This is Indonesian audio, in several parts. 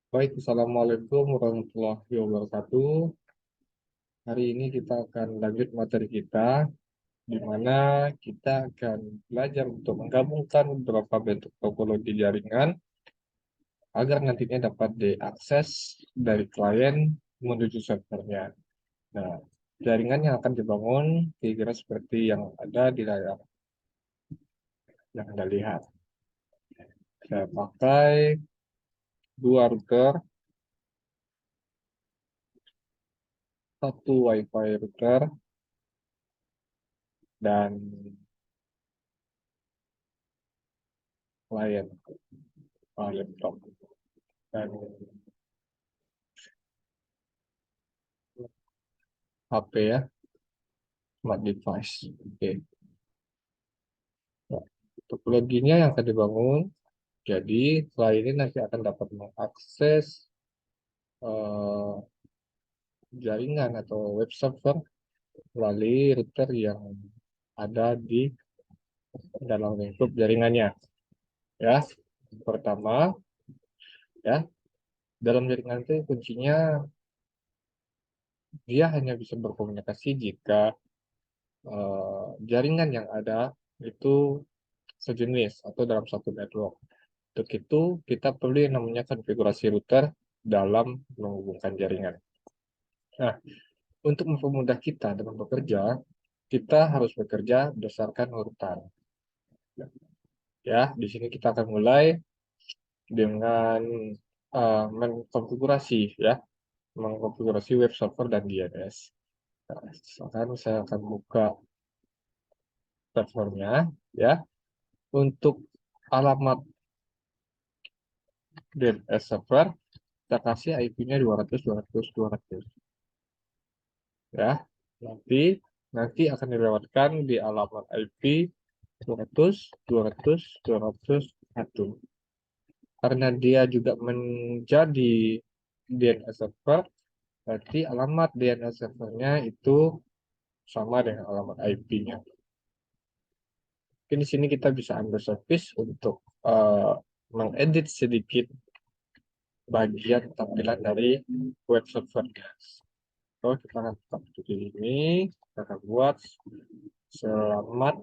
Baik, Assalamualaikum warahmatullahi wabarakatuh. Hari ini kita akan lanjut materi kita, di mana kita akan belajar untuk menggabungkan beberapa bentuk topologi jaringan agar nantinya dapat diakses dari klien menuju servernya. Nah, jaringan yang akan dibangun kira-kira seperti yang ada di layar yang Anda lihat. Saya pakai dua router, satu WiFi router, dan klien laptop. Dan HP ya, smart device. Oke. Nah, topologinya yang akan dibangun, jadi klien ini nanti akan dapat mengakses eh, jaringan atau web server melalui router yang ada di dalam lingkup jaringannya. Ya, pertama, ya, dalam jaringan itu kuncinya dia hanya bisa berkomunikasi jika jaringan yang ada itu sejenis atau dalam satu network. Untuk itu, kita perlu yang namanya konfigurasi router dalam menghubungkan jaringan. Nah, untuk mempermudah kita dalam bekerja, kita harus bekerja berdasarkan urutan. Ya, di sini kita akan mulai dengan mengkonfigurasi, ya, mengkonfigurasi web server dan DNS. Nah, sekarang saya akan buka servernya, ya. Untuk alamat DNS server, kita kasih IP-nya 200, 200, 200. Ya, nanti nanti akan dilewatkan di alamat IP 200, 200, 201. Karena dia juga menjadi DNS server, berarti alamat DNS servernya itu sama dengan alamat IP-nya. Mungkin di sini kita bisa ambil service untuk mengedit sedikit bagian tampilan dari web servernya. So, kita akan tetap di ini, kita akan buat selamat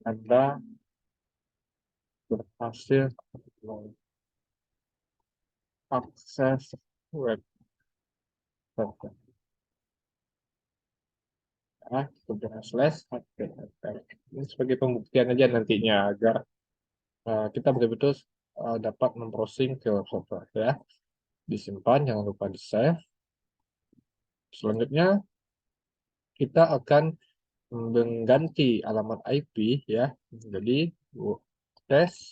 Anda berhasil mengakses web server. Ya, kemudian slash HTML. Ini sebagai pembuktian aja nantinya agar kita betul-betul dapat membrowsing ke web server ya. Disimpan, jangan lupa di save. Selanjutnya kita akan mengganti alamat IP ya. Jadi test.dns.com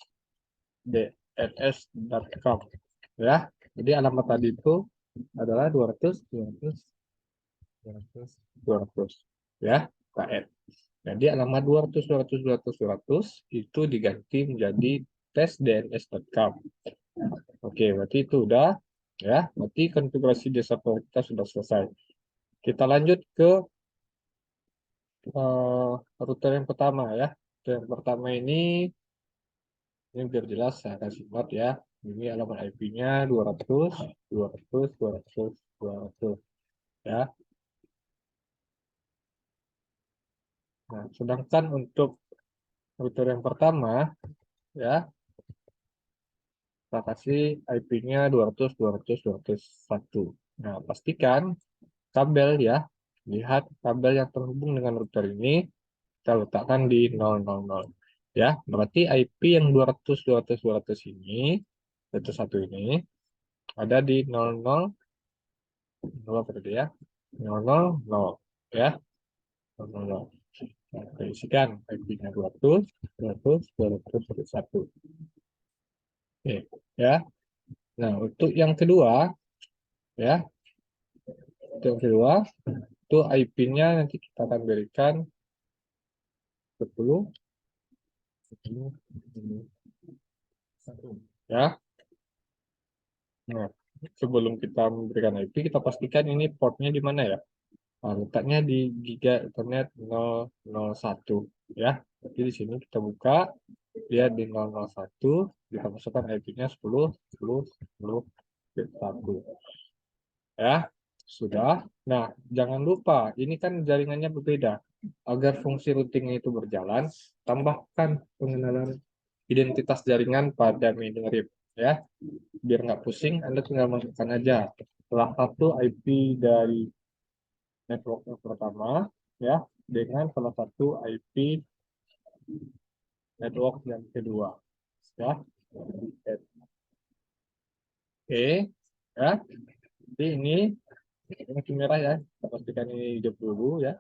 ya. Jadi alamat tadi itu adalah 200, 200, 200, 200 ya. KN. Jadi alamat 200, 200, 200, 200 itu diganti menjadi testdns.com. Oke, berarti itu udah ya. Berarti konfigurasi desa kita sudah selesai. Kita lanjut ke router yang pertama ya. Router yang pertama ini biar jelas saya kasih not ya. Ini alamat IP-nya 200, 200, 200, 200 ya. Nah, sedangkan untuk router yang pertama ya, kita kasih IP-nya 200, 200, 201. Nah, pastikan kabel ya. Lihat kabel yang terhubung dengan router ini kita letakkan di 000. Ya, berarti IP yang 200, 200, 200 ini, 201 ini ada di 00, 0 berarti ya. 000 ya. 000. Nah, kita isikan IP-nya 200, 200, 200, 1. Oke, ya. Nah, untuk yang kedua, ya, untuk yang kedua, itu IP-nya nanti kita akan berikan 10, 10, 10, 1. Ya. Nah, sebelum kita memberikan IP, kita pastikan ini portnya di mana ya. Nah, letaknya di Giga Ethernet 001 ya. Jadi di sini kita buka, dia di 001, kita masukkan IP-nya 10, 10, 10, 1. Ya, sudah. Nah, jangan lupa, ini kan jaringannya berbeda. Agar fungsi routingnya itu berjalan, tambahkan pengenalan identitas jaringan pada Minirib. Ya, biar nggak pusing, Anda tinggal masukkan aja salah satu IP dari network yang pertama, ya, dengan salah satu IP network yang kedua. Ya, oke, ya. Jadi ini masih merah ya. Kita pastikan ini hidup dulu ya.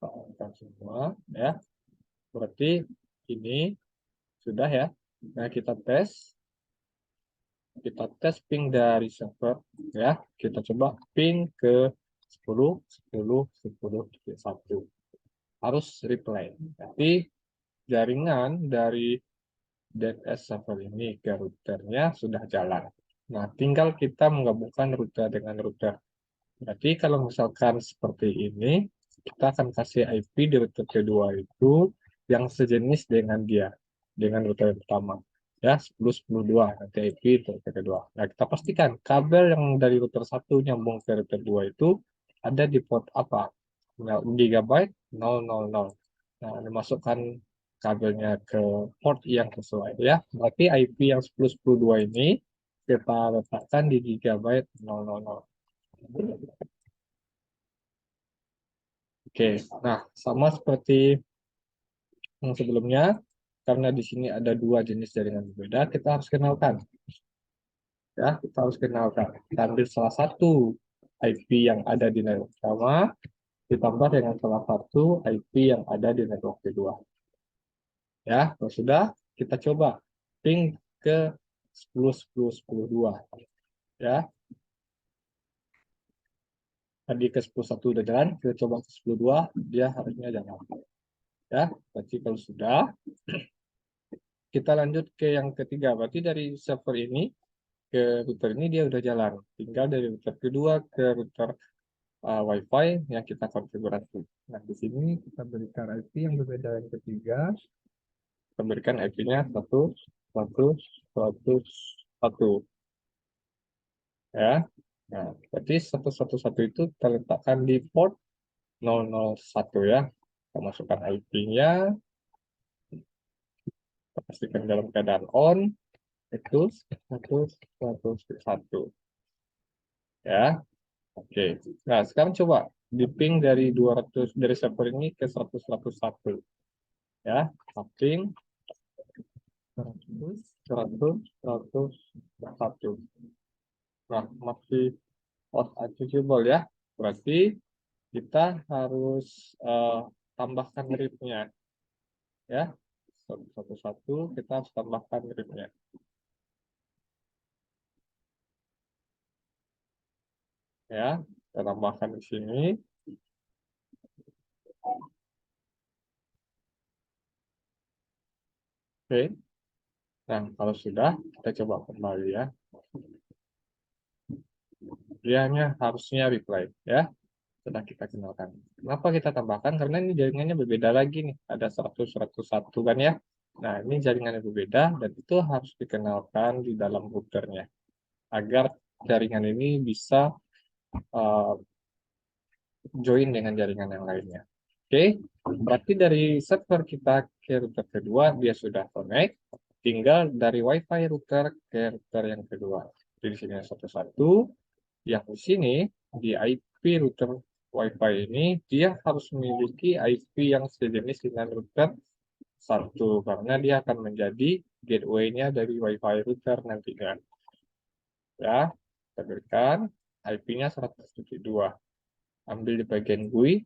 Kita on semua ya. Berarti ini sudah ya. Nah, kita tes ping dari server ya. Kita coba ping ke 10, 10, 10, 1. Harus reply. Tapi jaringan dari DNS server ini ke routernya sudah jalan. Nah, tinggal kita menggabungkan router dengan router. Berarti kalau misalkan seperti ini, kita akan kasih IP di router kedua itu yang sejenis dengan dia, dengan router yang pertama. Ya, 10.10.2, nanti IP di router kedua. Nah, kita pastikan kabel yang dari router satu nyambung ke router 2 itu ada di port apa? Nah, gigabyte 000. Nah, dimasukkan kabelnya ke port yang sesuai ya. Berarti IP yang 10.10.2 ini kita letakkan di gigabyte 000. Oke, nah sama seperti yang sebelumnya, karena di sini ada dua jenis jaringan berbeda, kita harus kenalkan. Ya, kita harus kenalkan. Kita ambil salah satu IP yang ada di network pertama, ditambah dengan salah satu IP yang ada di network kedua. Ya, kalau sudah, kita coba ping ke 10, 10, 10, 2. Ya, tadi ke 10, 1 udah jalan, kita coba ke 10, 2, dia harusnya jalan. Ya, berarti kalau sudah, kita lanjut ke yang ketiga. Berarti dari server ini ke router ini dia udah jalan. Tinggal dari router kedua ke router WiFi yang kita konfigurasi. Nah, di sini kita berikan IP yang berbeda yang ketiga. Kita berikan IP-nya 1, 1, 1, 1. Ya. Nah, berarti 111 itu kita letakkan di port 001 ya. Kita masukkan IP-nya, kita pastikan dalam keadaan on, itu 111. Ya. Oke. Nah, sekarang coba di ping dari 200 dari server ini ke 100, 101 ya. Ping 100, 100, 101. Nah, masih achievable ya. Berarti kita harus tambahkan RIP-nya ya. 111 kita harus tambahkan RIP-nya ya. Kita tambahkan di sini. Oke. Nah, kalau sudah kita coba kembali ya. Dia harusnya reply ya. Sudah kita kenalkan. Kenapa kita tambahkan? Karena ini jaringannya berbeda lagi nih. Ada 100, 101 kan ya. Nah, ini jaringannya berbeda dan itu harus dikenalkan di dalam routernya. Agar jaringan ini bisa uh, join dengan jaringan yang lainnya. Oke, berarti dari server kita ke router kedua, dia sudah connect. Tinggal dari WiFi router ke router yang kedua. Jadi di sini satu-satu. Yang di sini, di IP router WiFi ini, dia harus memiliki IP yang sejenis dengan router satu, karena dia akan menjadi gateway-nya dari WiFi router nantinya. Ya, kita berikan IP-nya 172. Ambil di bagian GUI,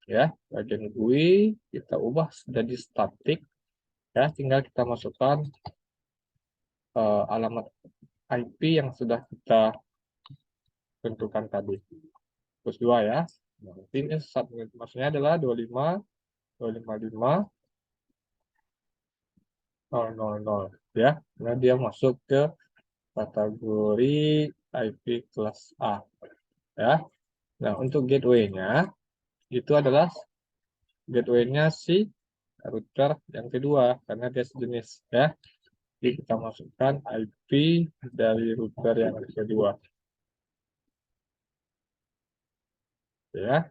ya, bagian GUI kita ubah jadi static, ya, tinggal kita masukkan alamat IP yang sudah kita tentukan tadi. Terus 2 ya. Nah, ini maksudnya adalah 25, 255, 000 ya. Nah, dia masuk ke kategori IP kelas A ya. Nah, untuk gateway-nya itu adalah gateway-nya si router yang kedua karena dia sejenis ya. Jadi kita masukkan IP dari router yang kedua ya.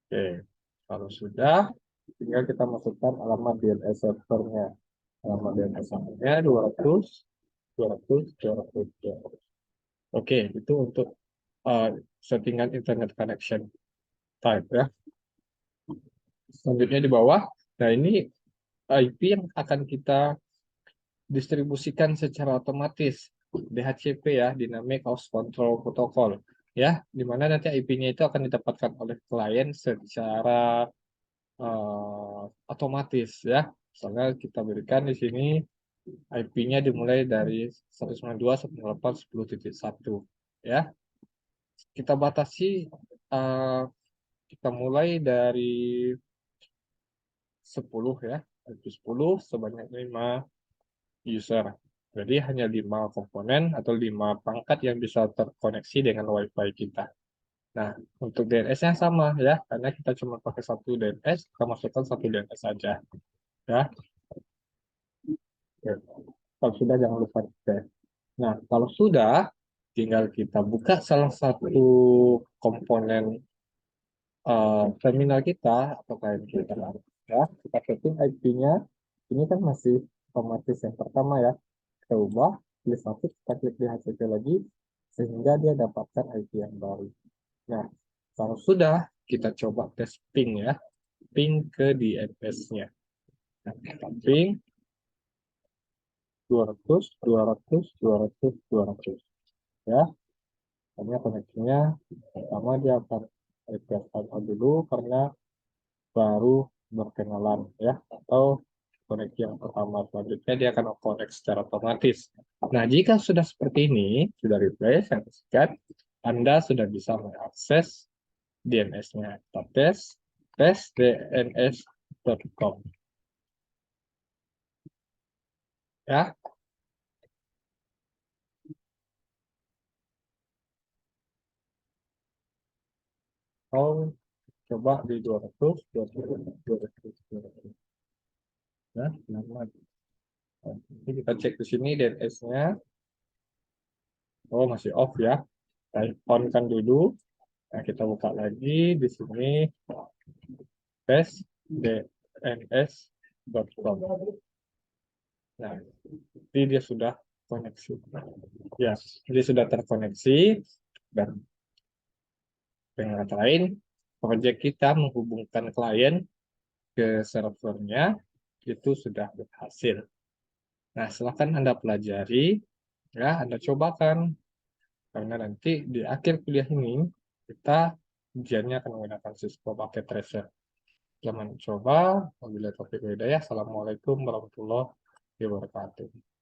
Oke. Kalau sudah tinggal kita masukkan alamat DNS servernya. Alamat DNS servernya 200 200 200 200. Oke, itu untuk uh, settingan internet connection type ya. Selanjutnya di bawah, nah ini IP yang akan kita distribusikan secara otomatis, DHCP ya, Dynamic Host Control Protocol ya, di mana nanti IP-nya itu akan didapatkan oleh klien secara otomatis ya. Misalnya kita berikan di sini IP-nya dimulai dari 192.168.10.1 ya. Kita batasi uh, kita mulai dari 10 ya, IP 10 sebanyak 5 user. Jadi hanya 5 komponen atau 5 perangkat yang bisa terkoneksi dengan WiFi kita. Nah, untuk DNS-nya sama ya, karena kita cuma pakai satu DNS, kita masukkan satu DNS saja. Ya. Oke. Kalau sudah jangan lupa dicek. Nah, kalau sudah, tinggal kita buka salah satu komponen terminal kita atau klien kita. Ya, kita setting IP-nya. Ini kan masih otomatis yang pertama ya. Kita ubah, pilih satu, kita klik di HTTP lagi, sehingga dia dapatkan IP yang baru. Nah, kalau sudah, kita coba tes ping ya. Ping ke DNS-nya. Nah, kita ping 200, 200, 200, 200. Ya, hanya koneksinya pertama dia akan request dulu karena baru berkenalan ya, atau koneksi yang pertama selanjutnya dia akan connect secara otomatis. Nah, jika sudah seperti ini, sudah replace yang sekian, Anda sudah bisa mengakses DNS-nya. Kita tes dns.com ya. Oh, coba di 200, 200, 200, 200. Ya, nama. Ini kita cek di sini DNS-nya. Oh, masih off ya. Kita on kan dulu. Nah, kita buka lagi di sini tes dns.com. Nah, jadi dia sudah koneksi. Ya, dia sudah terkoneksi dan dengan kata lain, proyek kita menghubungkan klien ke servernya itu sudah berhasil. Nah, silakan Anda pelajari, ya, Anda cobakan, karena nanti di akhir kuliah ini kita ujiannya akan menggunakan Cisco Packet Tracer. Selamat coba. Wabillahi taufiq wal hidayah. Assalamualaikum warahmatullahi wabarakatuh.